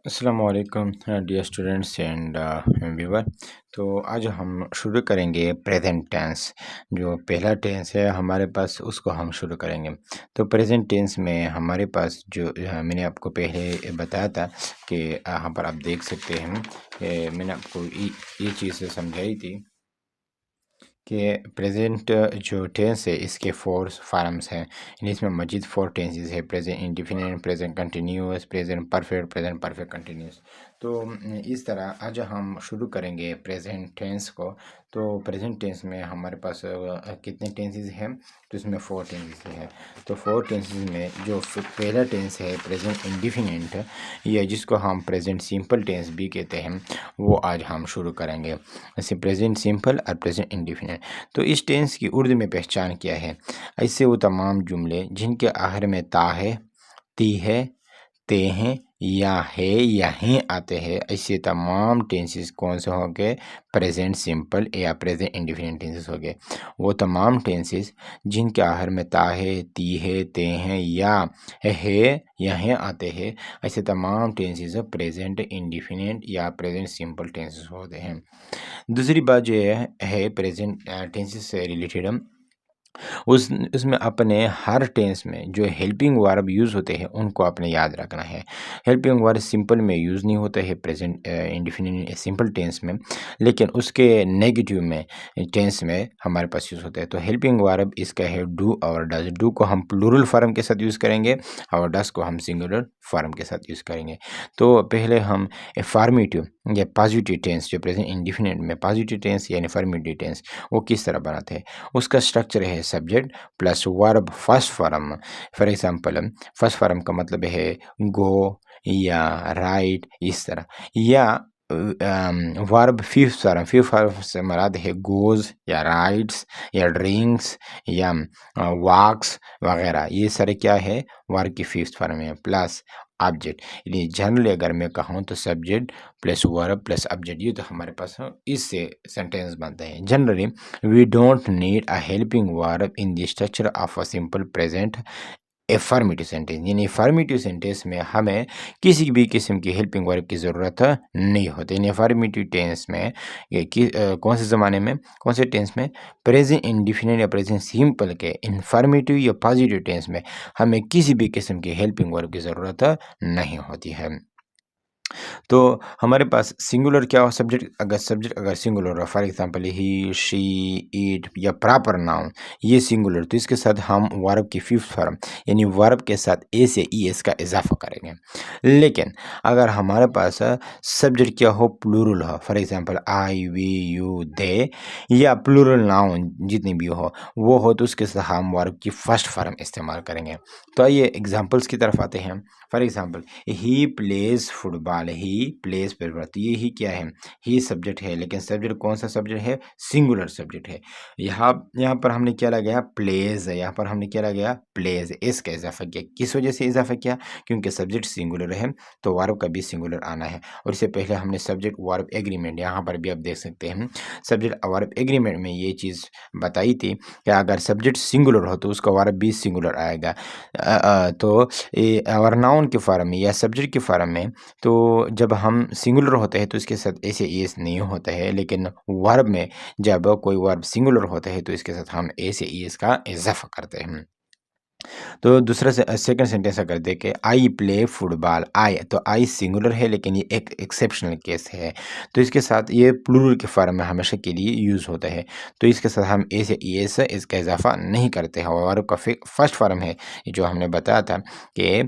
अस्सलाम वालेकुम dear students and viewer. तो आज हम शुरू करेंगे प्रेजेंट टेंस। जो पहला टेंस है हमारे पास उसको हम शुरू करेंगे। तो प्रेजेंट टेंस में हमारे पास जो मैंने आपको पहले बताया था कि यहाँ पर आप देख सकते हैं मैंने आपको ये चीज़ समझाई थी कि प्रेजेंट जो टेंस है इसके फोर फार्म्स हैं। इसमें मजीद फोर टेंसेस है: present indefinite, present continuous, present perfect, present perfect continuous. तो इस तरह आज हम शुरू करेंगे प्रेजेंट टेंस को। तो प्रेजेंट टेंस में हमारे पास कितने टेंसेस हैं? तो इसमें फोर टेंसेस हैं। तो फोर टेंसेस में जो पहला टेंस है प्रेजेंट इंडिफिनिट, या जिसको हम प्रेजेंट सिंपल टेंस भी कहते हैं, वो आज हम शुरू करेंगे। ऐसे प्रेजेंट सिंपल और प्रेजेंट इंडिफिनिट। तो इस टेंस की उर्दू में पहचान क्या है? ऐसे वो तमाम जुमले जिनके आखिर में ता है, ती है, ते हैं, या हैं आते हैं, ऐसे तमाम टेंसेस कौन से होंगे? प्रेजेंट सिंपल या प्रेजेंट इंडिफिनिट टेंसेस हो गए। वो तमाम टेंसेस जिनके आखिर में ता है, ती है, ते हैं, या हैं आते हैं, ऐसे तमाम टेंसेस प्रेजेंट इंडिफिनिट या प्रेजेंट सिंपल टेंसेस होते हैं। दूसरी बात जो है प्रेजेंट टेंसेस से रिलेटेड, उसमें अपने हर टेंस में जो हेल्पिंग वर्ब यूज़ होते हैं उनको आपने याद रखना है। हेल्पिंग वर्ब सिंपल में यूज़ नहीं होते हैं प्रेजेंट इंडिफिनिट सिंपल टेंस में, लेकिन उसके नेगेटिव में टेंस में हमारे पास यूज़ होता है। तो हेल्पिंग वर्ब इसका है डू और डज। डू को हम प्लूरल फॉर्म के साथ यूज़ करेंगे और डज को हम सिंगुलर फॉर्म के साथ यूज़ करेंगे। तो पहले हम अफर्मेटिव या पॉजिटिव टेंस, जो प्रेजेंट इंडिफिनिट में पॉजिटिव टेंस या अफर्मेटिव टेंस, वो किस तरह बनाते हैं। उसका स्ट्रक्चर है subject plus verb first form. For example, first form का मतलब है गो या राइट, इस तरह। या वर्ब फिफ्थ फॉर्म से मुराद है गोज या राइट्स या ड्रिंक्स या वॉक्स वगैरह। ये सारे क्या है? वर्ब की फिफ्थ फॉर्म है। प्लस ऑब्जेक्ट, यानी जनरली अगर मैं कहूँ तो subject plus verb plus object, ये तो हमारे पास इससे सेंटेंस बनते हैं। Generally we don't need a helping verb in the structure of a simple present affirmative sentence. यानी एफर्मेटिव सेंटेंस में हमें किसी भी किस्म की हेल्पिंग वर्ब की ज़रूरत नहीं होती। यानी एफर्मेटिव टेंस में कौन से ज़माने में, कौन से टेंस में? प्रेजेंट इंडिफिनिट या प्रेजेंट सिंपल के इन्फॉर्मेटिव या पॉजिटिव टेंस में हमें किसी भी किस्म की हेल्पिंग वर्ब की ज़रूरत नहीं होती है। तो हमारे पास सिंगुलर क्या हो? सब्जेक्ट अगर सिंगुलर हो, for example he, she, it या प्रॉपर नाउन, ये सिंगुलर, तो इसके साथ हम वर्ब की फिफ्थ फॉर्म यानी वर्ब के साथ ए से ई एस का इजाफा करेंगे। लेकिन अगर हमारे पास सब्जेक्ट क्या हो? प्लूरल हो, for example I, we, you, they, या प्लूरल नाउन जितनी भी हो वो हो, तो उसके साथ हम वर्ब की फर्स्ट फॉर्म इस्तेमाल करेंगे। तो आइए एग्जांपल्स की तरफ आते हैं। For example, he plays football, he plays football. तो ये ही क्या है? ही सब्जेक्ट है, लेकिन सब्जेक्ट कौन सा सब्जेक्ट है? सिंगुलर सब्जेक्ट है। यहाँ यहाँ पर हमने क्या लगाया? प्लेज। यहाँ पर हमने क्या लगाया? प्लेज। एस का इजाफा किया। किस वजह से इजाफा किया? क्योंकि सब्जेक्ट सिंगुलर है तो वर्ब का भी सिंगुलर आना है। और इससे पहले हमने सब्जेक्ट वर्ब एग्रीमेंट, यहाँ पर भी आप देख सकते हैं सब्जेक्ट वर्ब एग्रीमेंट में ये चीज़ बताई थी कि अगर सब्जेक्ट सिंगुलर हो तो उसका वर्ब भी सिंगुलर आएगा। तो और नाउन के फॉर्म में या सब्जेक्ट के फॉर्म में, तो जब हम सिंगुलर होते हैं तो इसके साथ ऐसे एस नहीं होता है, लेकिन वर्ब में जब कोई वर्ब सिंगुलर होता है तो इसके साथ हम ऐसे एस का इजाफा करते हैं। तो दूसरा सेकंड सेंटेंस अगर देखें, आई प्ले फुटबॉल। आई, तो आई सिंगुलर है, लेकिन ये एक एक्सेप्शनल केस है, तो इसके साथ ये प्लूरल के फॉर्म में हमेशा के लिए यूज़ होता है। तो इसके साथ हम ए से ई एस इसका इजाफा नहीं करते हैं। और का फर्स्ट फॉर्म है जो हमने बताया था कि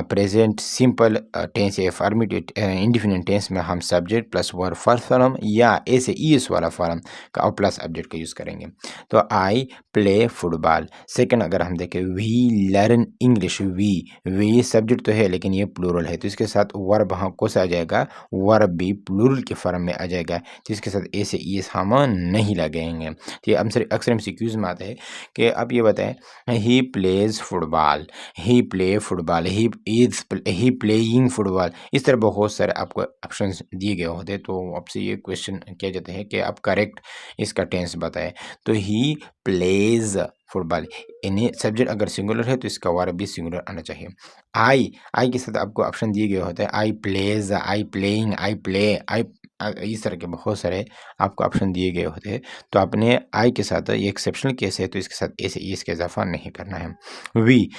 प्रेजेंट सिंपल टेंस या अफर्मेटिव इंडिफिनिट टेंस में हम subject plus verb first form या ए से ई एस वाला फॉर्म का और प्लस ऑब्जेक्ट का यूज़ करेंगे। तो आई प्ले फुटबॉल। सेकंड अगर हम देखें, we learn English. We subject तो है, लेकिन ये प्लूरल है, तो इसके साथ वर्ब हाँ कौन सा आ जाएगा? वर्ब भी प्लूरल के फॉर्म में आ जाएगा, तो इसके साथ ए से ई एस हम नहीं लगाएंगे। तो ये अक्सर एमसीक्यूज में आता है कि आप ये बताएं, he plays football, he play football, he playing football. इस तरह बहुत सारे आपको ऑप्शंस दिए गए होते हैं, तो आपसे ये क्वेश्चन किया जाता है कि आप करेक्ट इसका टेंस बताएं। तो ही प्लेज फुटबॉल। यानी सब्जेक्ट अगर सिंगुलर है तो इसका वर्ब भी सिंगुलर आना चाहिए। आई के साथ आपको ऑप्शन दिए गए होते हैं, I plays, I playing, I play, इस तरह के बहुत सारे आपको ऑप्शन दिए गए होते हैं। तो आपने आई के साथ, ये एक्सेप्शनल केस है तो इसके साथ ए से ई इसका इजाफा नहीं करना है। वी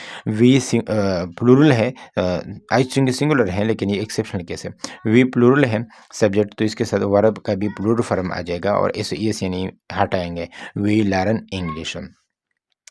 प्लूरल है, आई सिंगुलर है लेकिन ये एक्सेप्शनल केस है। वी प्लूरल है सब्जेक्ट, तो इसके साथ वर्ब का भी प्लूरल फॉर्म आ जाएगा और ए से ई से नहीं हटाएंगे। We learn English.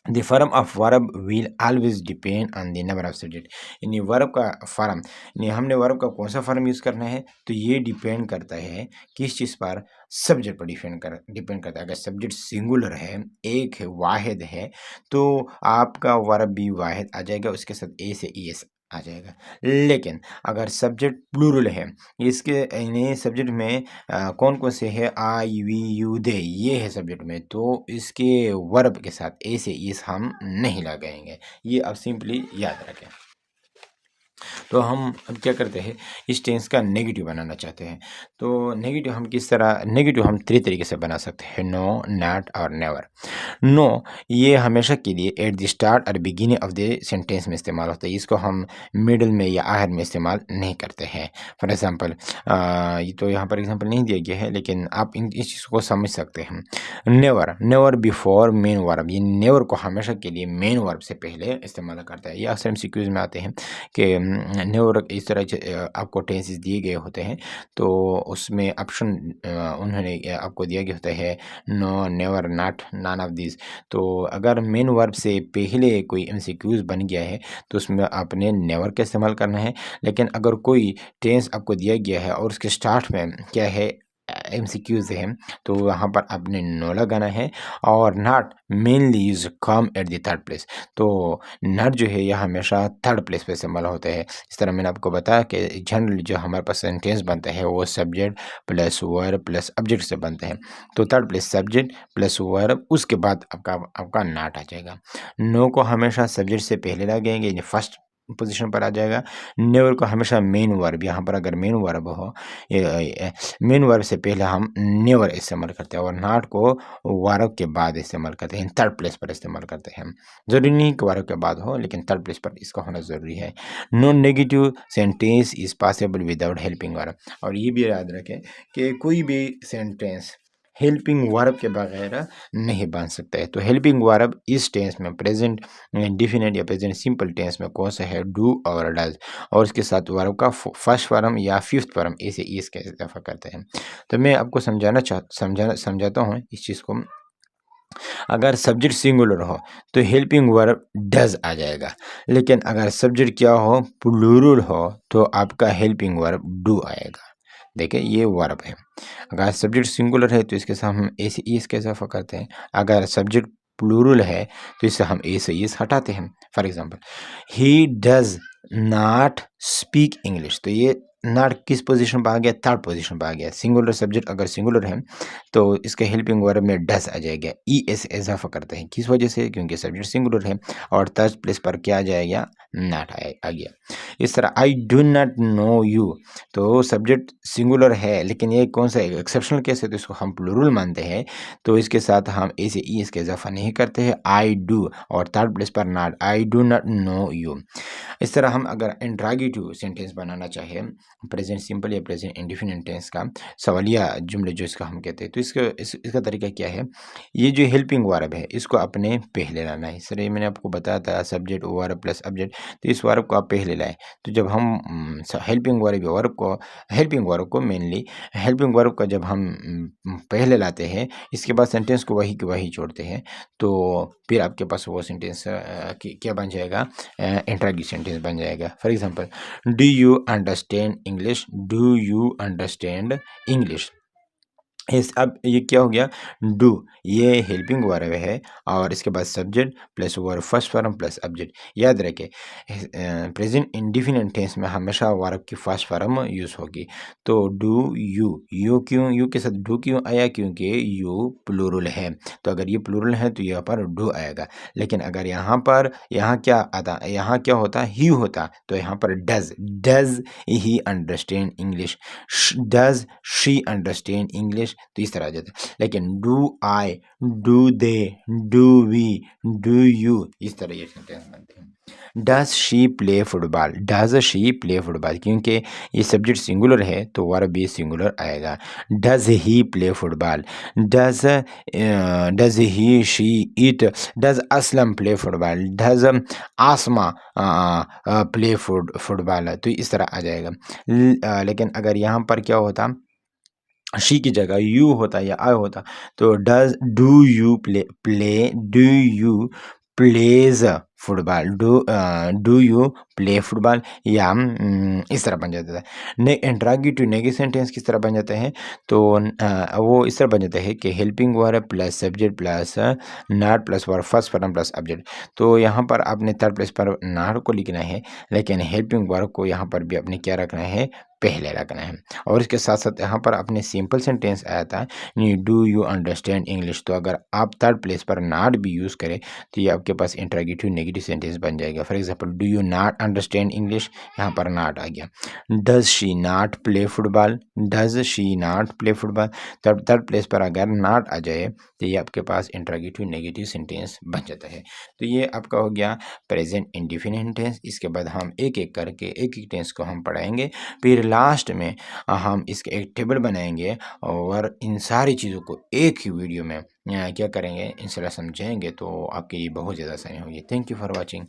The form of verb will always depend on the number of subject। यानी वर्ब का फॉर्म, यानी हमने वर्ब का कौन सा फॉर्म यूज़ करना है तो ये डिपेंड करता है किस चीज़ पर, सब्जेक्ट पर डिपेंड करता है। अगर सब्जेक्ट सिंगुलर है, एक है, वाहिद है, तो आपका वर्ब भी वाहिद आ जाएगा, उसके साथ ए से ई एस आ जाएगा। लेकिन अगर सब्जेक्ट प्लूरल है, इसके यानी सब्जेक्ट में कौन कौन से है, आई वी यू दे, ये है सब्जेक्ट में, तो इसके वर्ब के साथ ए से इस हम नहीं लगाएंगे। ये आप सिंपली याद रखें। तो हम अब क्या करते हैं, इस टेंस का नेगेटिव बनाना चाहते हैं। तो नेगेटिव हम किस तरह, नेगेटिव हम 3 तरीके से बना सकते हैं, नो, नॉट और नेवर। नो ये हमेशा के लिए एट द स्टार्ट और बिगिनिंग ऑफ द सेंटेंस में इस्तेमाल होता है, इसको हम मिडल में या आखिर में इस्तेमाल नहीं करते हैं। फॉर एग्जांपल ये तो यहाँ पर एग्जांपल नहीं दिया गया है, लेकिन आप इस चीज़ को समझ सकते हैं। Never, never before main verb, ये नेवर को हमेशा के लिए मेन वर्ब से पहले इस्तेमाल करता है। ये अक्सर एमसीक्यूज में आते हैं कि नेवर इस तरह के आपको टेंसेस दिए गए होते हैं, तो उसमें ऑप्शन उन्होंने आपको दिया गया होता है, no, never, not, none of this. तो अगर मेन वर्ब से पहले कोई एमसीक्यूज बन गया है तो उसमें आपने नेवर का इस्तेमाल करना है। लेकिन अगर कोई टेंस आपको दिया गया है और उसके स्टार्ट में क्या है, एमसीक्यूज है, तो वहाँ पर आपने नो लगाना है। और not mainly use come at the third place, तो नॉट जो है यह हमेशा थर्ड प्लेस पे इस्तेमाल होता है। इस तरह मैंने आपको बताया कि जनरली जो हमारे पास सेंटेंस बनता है वो subject plus verb plus object से बनते हैं। तो third place subject plus verb, उसके बाद आपका नॉट आ जाएगा। नो को हमेशा सब्जेक्ट से पहले लगाएंगे, फर्स्ट पोजीशन पर आ जाएगा। नेवर को हमेशा मेन वर्ब, यहाँ पर अगर मेन वर्ब हो, मेन वर्ब से पहले हम नेवर इस्तेमाल करते हैं, और नॉट को वर्ब के बाद इस्तेमाल करते हैं, थर्ड प्लेस पर इस्तेमाल करते हैं। जरूरी नहीं कि वर्ब के बाद हो, लेकिन थर्ड प्लेस पर इसका होना ज़रूरी है। No negative sentence is possible without helping verb. और ये भी याद रखें कि कोई भी सेंटेंस हेल्पिंग वर्ब के बगैर नहीं बन सकता है। तो हेल्पिंग वर्ब इस टेंस में प्रेजेंट इंडेफिनिट या प्रेजेंट सिंपल टेंस में कौन सा है, डू और डज, और इसके साथ वर्ब का फर्स्ट फॉर्म या फिफ्थ फॉर्म ए से ई का इजाफा करते हैं। तो मैं आपको समझाता हूँ इस चीज़ को। अगर सब्जेक्ट सिंगुलर हो तो हेल्पिंग वर्ब डज आ जाएगा, लेकिन अगर सब्जेक्ट क्या हो, प्लूरल हो, तो आपका हेल्पिंग वर्ब डू आएगा। देखिए ये वर्ब है। अगर सब्जेक्ट सिंगुलर है तो इसके साथ हम ए से ई का इजाफा करते हैं। अगर सब्जेक्ट प्लूरल है तो इससे हम ए से ई हटाते हैं। For example, he does not speak English, तो ये नॉट किस पोजीशन पर आ गया, थर्ड पोजीशन पर आ गया। सिंगुलर सब्जेक्ट अगर सिंगुलर है तो इसके हेल्पिंग वर्ब में डज आ जाएगा, ई एस इजाफा करते हैं। किस वजह से, क्योंकि सब्जेक्ट सिंगुलर है, और थर्ड प्लेस पर क्या आ जाएगा, नॉट आ गया। इस तरह I do not know you, तो सब्जेक्ट सिंगुलर है लेकिन ये कौन सा एक्सेप्शनल केस है, तो इसको हम प्लूरल मानते हैं, तो इसके साथ हम ए से ई इसका इजाफा नहीं करते हैं, आई डू, और थर्ड प्लेस पर not, I do not know you. इस तरह हम अगर इंट्रागेटिव सेंटेंस बनाना चाहें, प्रेजेंट सिंपल या प्रेजेंट इंडेफिनिट टेंस का सवालिया जुमले जो इसका हम कहते हैं, तो इसका तरीका क्या है, ये जो हेल्पिंग वर्ब है इसको अपने पहले लाना है। सर ये मैंने आपको बताया था सब्जेक्ट वर्ब प्लस ऑब्जेक्ट, तो इस वर्ब को आप पहले लाए। तो जब हम हेल्पिंग वर्ब को मेनली हेल्पिंग वर्ब का जब हम पहले लाते हैं, इसके बाद सेंटेंस को वही के वही जोड़ते हैं, तो फिर आपके पास वो सेंटेंस क्या बन जाएगा, इंट्रागेटिव सेंटेंस बन जाएगा। For example, do you understand English, do you understand English. अब ये क्या हो गया, डू ये हेल्पिंग वर्ब है, और इसके बाद subject plus verb first form plus object. याद रखें प्रेजेंट इंडेफिनिट टेंस में हमेशा वर्ब की फर्स्ट फॉर्म यूज़ होगी। तो डू यू क्यों, यू के साथ डू क्यों आया, क्योंकि यू प्लूरल है, तो अगर ये प्लूरल है तो यहाँ पर डू आएगा। लेकिन अगर यहाँ क्या आता, यहाँ क्या होता, ही होता, तो यहाँ पर does he understand English, does she understand English, तो इस तरह आ जाता है। लेकिन do I, do they, do we, do you, इस तरह ये सेंटेंस बनते हैं। Does she play football, does she play football, क्योंकि ये सब्जेक्ट सिंगुलर है तो वर्ब भी सिंगुलर आएगा। Does he play football, does he she eat, does Aslam play football, does Asma play football, तो इस तरह आ जाएगा। लेकिन अगर यहाँ पर क्या होता, शी की जगह यू होता या आई होता, तो does do you play do you plays football, do you play football, या इस तरह बन जाता है। इंट्रागेटिव नेगेटिव सेंटेंस किस तरह बन जाते हैं, तो वो इस तरह बन जाता है कि helping verb plus subject plus not plus verb first form plus object. तो यहाँ पर आपने थर्ड प्लेस पर नॉट को लिखना है, लेकिन हेल्पिंग वर्ब को यहाँ पर भी आपने क्या रखना है, पहले रखना है। और इसके साथ साथ यहाँ पर अपने सिंपल सेंटेंस आया था, डू यू अंडरस्टैंड इंग्लिश, तो अगर आप थर्ड प्लेस पर नॉट भी यूज़ करें तो ये आपके पास इंट्रागेटिव नेगेटिव सेंटेंस बन जाएगा। For example, do you not understand English, यहाँ पर नॉट आ गया। Does she not play football, does she not play football, तब थर्ड प्लेस पर अगर नॉट आ जाए तो ये आपके पास इंट्रागेटिव नेगेटिव सेंटेंस बन जाता है। तो ये आपका हो गया प्रेजेंट इंडेफिनिट टेंस। इसके बाद हम एक एक करके एक एक टेंस को हम पढ़ाएंगे, फिर लास्ट में हम इसके एक टेबल बनाएंगे और इन सारी चीज़ों को एक ही वीडियो में क्या करेंगे, इंशाल्लाह समझेंगे, तो आपके लिए बहुत ज़्यादा आसानी होगी। Thank you for watching.